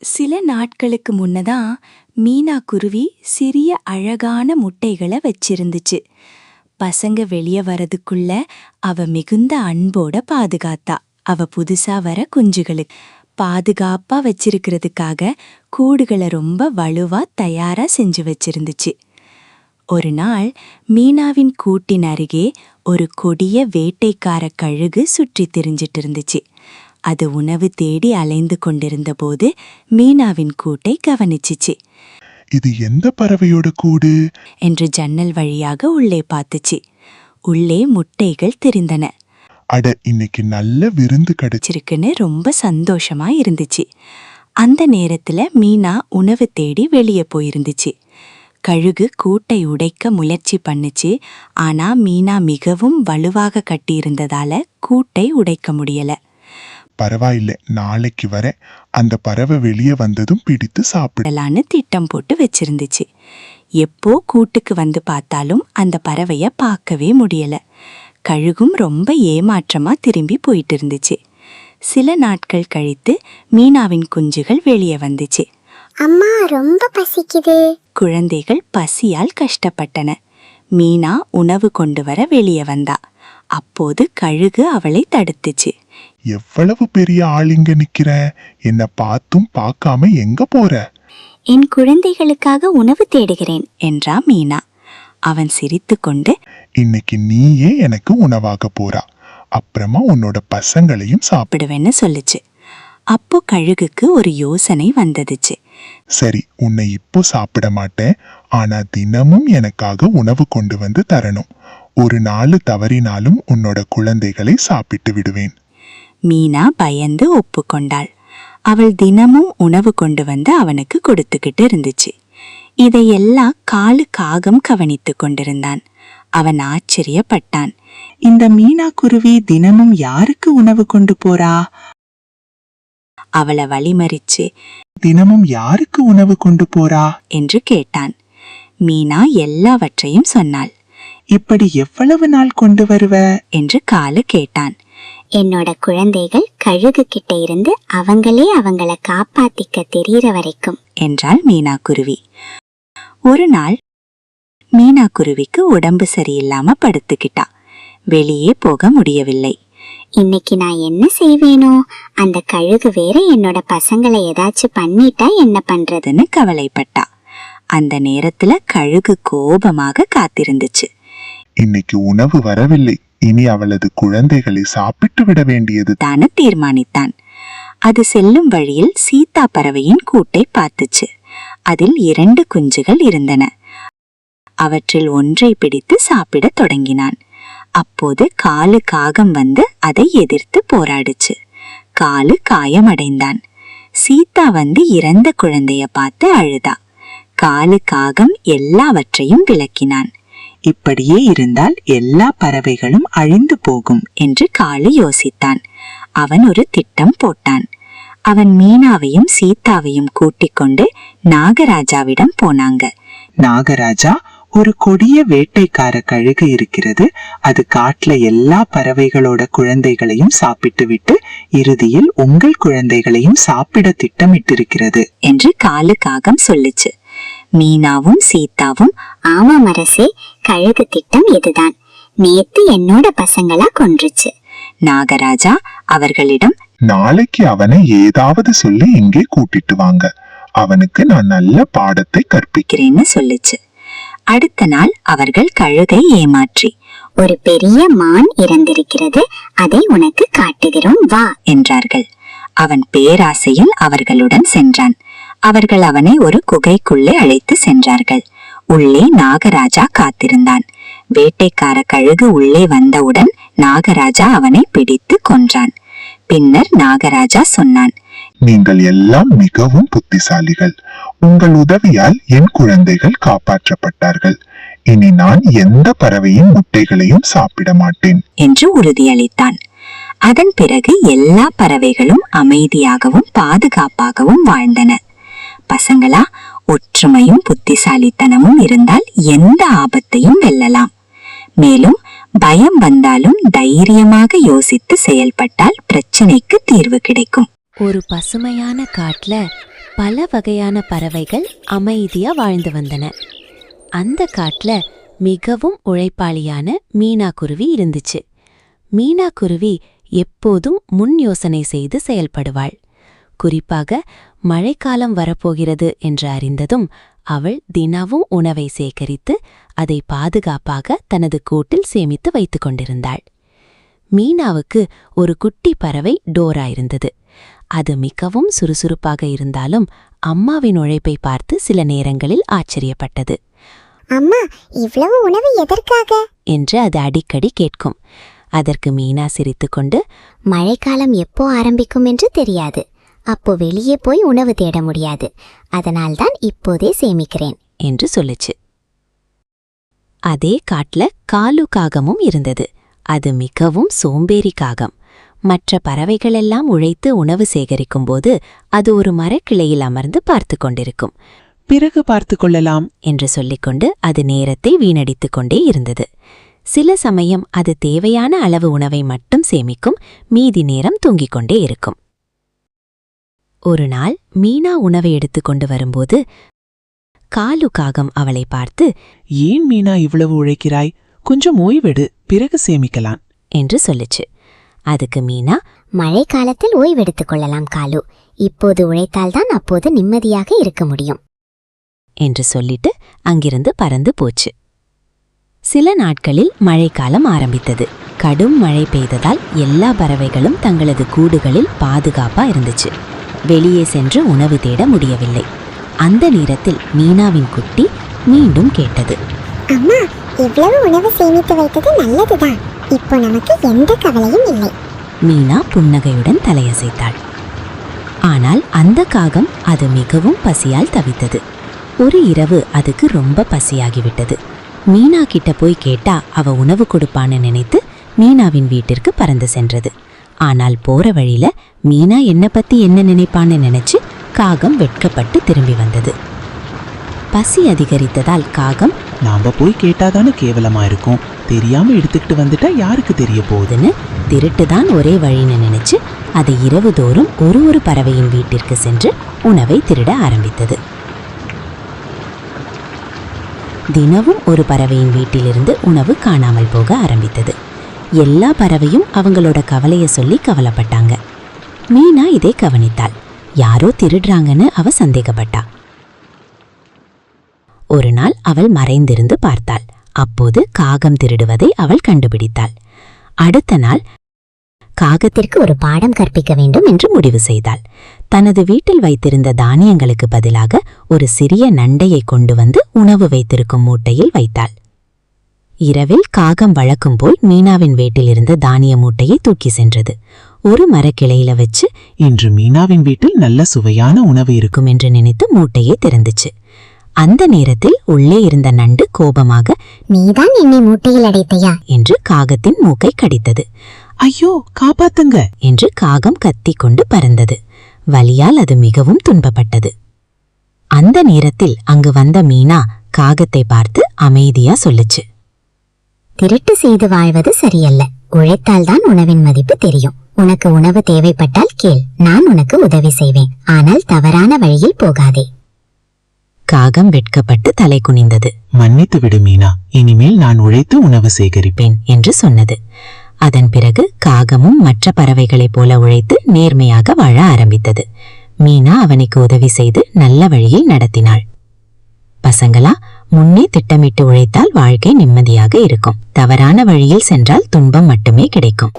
சில நாட்களுக்கு முன்னதான் மீனா குருவி சிறிய அழகான முட்டைகளை வச்சிருந்துச்சு. பசங்க வெளியே வரதுக்குள்ள அவ மிகுந்த அன்போட பாதுகாத்தா. அவ புதுசா வர குஞ்சுகளுக்கு பாதுகாப்பா வச்சிருக்கிறதுக்காக கூடுகளை ரொம்ப வலுவா தயாரா செஞ்சு வச்சிருந்துச்சு. ஒரு நாள் மீனாவின் கூட்டின் அருகே ஒரு கொடிய வேட்டைக்கார கழுகு சுற்றி திரிஞ்சிட்டு இருந்துச்சு. அது உணவு தேடி அலைந்து கொண்டிருந்த போது மீனாவின் கூட்டை கவனிச்சிச்சு. இது எந்த பறவையோட கூடு என்று ஜன்னல் வழியாக உள்ளே பார்த்துச்சு. உள்ளே முட்டைகள் தெரிந்தன. அட, இன்னைக்கு நல்ல விருந்து கிடைச்சிருக்குன்னு ரொம்ப சந்தோஷமா இருந்துச்சு. அந்த நேரத்துல மீனா உணவு தேடி வெளியே போயிருந்துச்சு. கழுகு கூட்டை உடைக்க முயற்சி பண்ணுச்சு. ஆனா மீனா மிகவும் வலுவாக கட்டியிருந்ததால கூட்டை உடைக்க முடியல. பரவாயில்ல, நாளைக்கு வர அந்த பறவை வெளியே வந்ததும் பிடித்து சாப்பிடலான்னு திட்டம் போட்டு வச்சிருந்துச்சு. எப்போ கூட்டுக்கு வந்து பார்த்தாலும் அந்த பறவைய பார்க்கவே முடியல. கழுகும் ரொம்ப ஏமாற்றமா திரும்பி போயிட்டு இருந்துச்சு. சில நாட்கள் கழித்து மீனாவின் குஞ்சுகள் வெளியே வந்துச்சு. அம்மா, ரொம்ப பசிக்குது. குழந்தைகள் பசியால் கஷ்டப்பட்டன. மீனா உணவு கொண்டு வர வெளியே வந்தா. அப்போது கழுகு அவளை தடுத்துச்சு. எவ்வளவு பெரிய ஆளிங்க நிக்கிற, என்ன பார்த்தும் பார்க்காம எங்க போற? என் குழந்தைகளுக்காக உணவு தேடுகிறேன் என்றா மீனா. அவன் சிரித்து கொண்டு, இன்னைக்கு நீயே எனக்கு உணவாக போறா, அப்புறமா உன்னோட பசங்களையும் சாப்பிடுவேன்னு சொல்லுச்சு. அப்போ கழுகுக்கு ஒரு யோசனை வந்ததுச்சு. சரி, உன்னை இப்போ சாப்பிட மாட்டேன், ஆனா தினமும் எனக்காக உணவு கொண்டு வந்து தரணும். ஒரு நாள் தவறினாலும் உன்னோட குழந்தைகளை சாப்பிட்டு விடுவேன். மீனா பயந்து ஒப்புக்கொண்டாள். அவள் தினமும் உணவு கொண்டு வந்து அவனுக்கு கொடுத்துக்கிட்டு இருந்துச்சு. இதையெல்லாம் காகம் கவனித்து கொண்டிருந்தான். அவன் ஆச்சரியப்பட்டான். இந்த மீனா குருவி தினமும் யாருக்கு உணவு கொண்டு போறா? அவளை வழிமறிச்சு, தினமும் யாருக்கு உணவு கொண்டு போறா என்று கேட்டான். மீனா எல்லாவற்றையும் சொன்னாள். இப்படி எவ்வளவு நாள் கொண்டு வருவ என்று கேட்டான். என்னோட குழந்தைகள் கழுகு கிட்ட இருந்து அவங்கள காப்பாத்திக்க தெரியற வரைக்கும் என்றாள் மீனா குருவி. ஒரு நாள் மீனா குருவிக்கு உடம்பு சரியில்லாம படுத்துக்கிட்டா. வெளியே போக முடியவில்லை. இன்னைக்கு நான் என்ன செய்வேனோ? அந்த கழுகு வேற என்னோட பசங்களை ஏதாச்சும் பண்ணிட்டா என்ன பண்றதுன்னு கவலைப்பட்டா. அந்த நேரத்துல கழுகு கோபமாக காத்திருந்துச்சு. இன்னைக்கு உணவு வரவில்லை, இனி அவளது குழந்தைகளை சாப்பிட்டு விட வேண்டியது தான தீர்மானித்தான். அது செல்லும் வழியில் சீதா பறவையின் கூட்டை பார்த்துச்சு. அதில் 2 குஞ்சுகள் இருந்தன. அவற்றில் ஒன்றை பிடித்து சாப்பிட தொடங்கினான். அப்போது காகம் வந்து அதை எதிர்த்து போராடுச்சு. காயமடைந்தான். சீதா வந்து இறந்த குழந்தைய பார்த்து அழுதா. காகம் எல்லாவற்றையும் விளக்கினான். இப்படியே இருந்தால் எல்லா பறவைகளும் அழிந்து போகும் என்று யோசித்தான். அவன் ஒரு திட்டம் போட்டான். அவன் மீனாவையும் சீதாவையும் கூட்டிக் கொண்டு நாகராஜாவிடம் போனாங்க. நாகராஜா, ஒரு கொடிய வேட்டைக்கார கழுகு இருக்கிறது. அது காட்டுல எல்லா பறவைகளோட குழந்தைகளையும் சாப்பிட்டு விட்டு இறுதியில் உங்கள் குழந்தைகளையும் சாப்பிட திட்டமிட்டிருக்கிறது என்று காகம் சொல்லுச்சு. மீனாவும் சீதாவும், ஆமாம் அரசே, கழுகு திட்டம் இதுதான். நேத்து என்னோட பசங்களா கொன்றுச்சு. நாகராஜா அவர்களிடம், நாளைக்கு அவனை ஏதாவது சொல்லி இங்கே கூட்டிட்டு வாங்க, அவனுக்கு நான் நல்ல பாடத்தை கற்பிக்கிறேன்னு சொல்லுச்சு. அடுத்த நாள் அவர்கள் கழுகை ஏமாற்றி, ஒரு பெரிய மான் இறந்திருக்கிறது, அதை உனக்கு காட்டுகிறோம், வா என்றார்கள். அவன் பேராசையில் அவர்களுடன் சென்றான். அவர்கள் அவனை ஒரு குகைக்குள்ளே அழைத்து சென்றார்கள். உள்ளே நாகராஜா காத்திருந்தான். வேட்டைக்கார கழுகு உள்ளே வந்தவுடன் நாகராஜா அவனை பிடித்து கொன்றான். பின்னர் நாகராஜா சொன்னான், நீங்கள் எல்லாம் மிகவும் புத்திசாலிகள். உங்கள் உதவியால் என் குழந்தைகள் காப்பாற்றப்பட்டார்கள். இனி நான் எந்த பறவையின் முட்டைகளையும் சாப்பிட மாட்டேன் என்று உறுதியளித்தான். அதன் பிறகு எல்லா பறவைகளும் அமைதியாகவும் பாதுகாப்பாகவும் வாழ்ந்தன. பசங்களா, ஒற்றுமையும் புத்திசாலித்தனமும் இருந்தால் எந்த ஆபத்தையும் வெல்லலாம். மேலும் பயம் வந்தாலும் தைரியமாக யோசித்து செயல்பட்டால் பிரச்சனைக்கு தீர்வு கிடைக்கும். ஒரு பசுமையான காட்டுல பல வகையான பறவைகள் அமைதியா வாழ்ந்து வந்தன. அந்த காட்டுல மிகவும் உழைப்பாளியான மீனா குருவி இருந்துச்சு. மீனா குருவி எப்போதும் முன் யோசனை செய்து செயல்படுவாள். குறிப்பாக மழைக்காலம் வரப்போகிறது என்று அறிந்ததும் அவள் தினமும் உணவை சேகரித்து அதை பாதுகாப்பாக தனது கூட்டில் சேமித்து வைத்துக் கொண்டிருந்தாள். மீனாவுக்கு ஒரு குட்டி பறவை டோரா இருந்தது. அது மிகவும் சுறுசுறுப்பாக இருந்தாலும் அம்மாவின் உழைப்பை பார்த்து சில நேரங்களில் ஆச்சரியப்பட்டது. அம்மா, இவ்வளவு உணவு எதற்காக என்று அது அடிக்கடி கேட்கும். அதற்கு மீனா சிரித்துக்கொண்டு, மழைக்காலம் எப்போ ஆரம்பிக்கும் என்று தெரியாது. அப்போ வெளியே போய் உணவு தேட முடியாது. அதனால்தான் இப்போதே சேமிக்கிறேன் என்று சொல்லுச்சு. அதே காட்டுல காலு காகமும் இருந்தது. அது மிகவும் சோம்பேறி காகம். மற்ற பறவைகளெல்லாம் உழைத்து உணவு சேகரிக்கும்போது அது ஒரு மரக்கிளையில் அமர்ந்து பார்த்து கொண்டிருக்கும். பிறகு பார்த்து கொள்ளலாம் என்று சொல்லிக்கொண்டு அது நேரத்தை வீணடித்துக் கொண்டே இருந்தது. சில சமயம் அது தேவையான அளவு உணவை மட்டும் சேமிக்கும், மீதி நேரம் தூங்கிக் கொண்டே இருக்கும். ஒரு நாள் மீனா உணவை எடுத்துக்கொண்டு வரும்போது காலு காகம் அவளை பார்த்து, ஏன் மீனா இவ்வளவு உழைக்கிறாய்? கொஞ்சம் ஓய்வெடு, பிறகு சேமிக்கலாம் என்று சொல்லுச்சு. அதுக்கு மீனா, மழை காலத்தில் ஓய்வெடுத்துக் கொள்ளலாம் காலு. இப்போது உழைத்தால்தான் அப்போது நிம்மதியாக இருக்க முடியும் என்று சொல்லிட்டு அங்கிருந்து பறந்து போச்சு. சில நாட்களில் மழைக்காலம் ஆரம்பித்தது. கடும் மழை பெய்ததால் எல்லா பறவைகளும் தங்களது கூடுகளில் பாதுகாப்பா இருந்துச்சு. வெளியே சென்று உணவு தேட முடியவில்லை. அந்த நேரத்தில் மீனாவின் குட்டி மீண்டும் கேட்டது, அம்மா, இவ்வளவு உணவு சேமித்து வைத்தது நல்லதுதான். இப்போ நமக்கு எந்த கவலையும் இல்லை. மீனா புன்னகையுடன் தலையசைத்தாள். ஆனால் அந்த காகம் அது மிகவும் பசியால் தவித்தது. ஒரு இரவு அதுக்கு ரொம்ப பசியாகிவிட்டது. மீனா கிட்ட போய் கேட்டா அவ உணவு கொடுப்பான்னு நினைத்து மீனாவின் வீட்டிற்கு பறந்து சென்றது. ஆனால் போற வழியில மீனா என்ன பத்தி என்ன நினைப்பான்னு நினைச்சு காகம் வெட்கப்பட்டு திரும்பி வந்தது. பசி அதிகரித்ததால் காகம், நாம போய் கேட்டாதானே கேவலமா இருக்கும், தெரியாம எடுத்துக்கிட்டு வந்துட்டா யாருக்கு தெரிய போகுதுன்னு திருட்டுதான் ஒரே வழின்னு நினைச்சு அது இரவு தோறும் ஒரு பறவையின் வீட்டிற்கு சென்று உணவை திருட ஆரம்பித்தது. தினமும் ஒரு பறவையின் வீட்டிலிருந்து உணவு காணாமல் போக ஆரம்பித்தது. எல்லா பறவையும் அவங்களோட கவலைய சொல்லி கவலைப்பட்டாங்க. மீனா இதை கவனித்தாள். யாரோ திருடுறாங்கன்னு அவ சந்தேகப்பட்டா. ஒரு நாள் அவள் மறைந்திருந்து பார்த்தாள். அப்போது காகம் திருடுவதை அவள் கண்டுபிடித்தாள். அடுத்த நாள் காகத்திற்கு ஒரு பாடம் கற்பிக்க வேண்டும் என்று முடிவு செய்தாள். தனது வீட்டில் வைத்திருந்த தானியங்களுக்கு பதிலாக ஒரு சிறிய நண்டையை கொண்டு வந்து உணவு வைத்திருக்கும் மூட்டையில் வைத்தாள். இரவில் காகம் வழக்கம் போல் மீனாவின் வீட்டிலிருந்த தானிய மூட்டையை தூக்கி சென்றது. ஒரு மரக்கிளையில வச்சு, இன்று மீனாவின் வீட்டில் நல்ல சுவையான உணவு இருக்கும் என்று நினைத்து மூட்டையை திறந்துச்சு. அந்த நேரத்தில் உள்ளே இருந்த நண்டு கோபமாக, நீதான் என்னை மூட்டையில் அடைத்தையா என்று காகத்தின் மூக்கை கடித்தது. ஐயோ, காப்பாத்துங்க என்று காகம் கத்திக் கொண்டு பறந்தது. வலியால் அது மிகவும் துன்பப்பட்டது. அந்த நேரத்தில் அங்கு வந்த மீனா காகத்தை பார்த்து அமைதியா சொல்லுச்சு, திருட்டு செய்து வாழ்வது சரியல்ல. உழைத்தால்தான் உணவின் மதிப்பு தெரியும். உனக்கு உணவு தேவைப்பட்டால் கேள், நான் உனக்கு உதவி செய்வேன். ஆனால் தவறான வழியில் போகாதே. காகம் வெட்கப்பட்டு தலை குனிந்தது. மன்னித்து விடு மீனா, இனிமேல் நான் உழைத்து உணவு சேகரிப்பேன் என்று சொன்னது. அதன் பிறகு காகமும் மற்ற பறவைகளைப் போல உழைத்து நேர்மையாக வாழ ஆரம்பித்தது. மீனா அவனுக்கு உதவி செய்து நல்ல வழியில் நடத்தினாள். பசங்களா, முன்னே திட்டமிட்டு உழைத்தால் வாழ்க்கை நிம்மதியாக இருக்கும். தவறான வழியில் சென்றால் துன்பம் மட்டுமே கிடைக்கும்.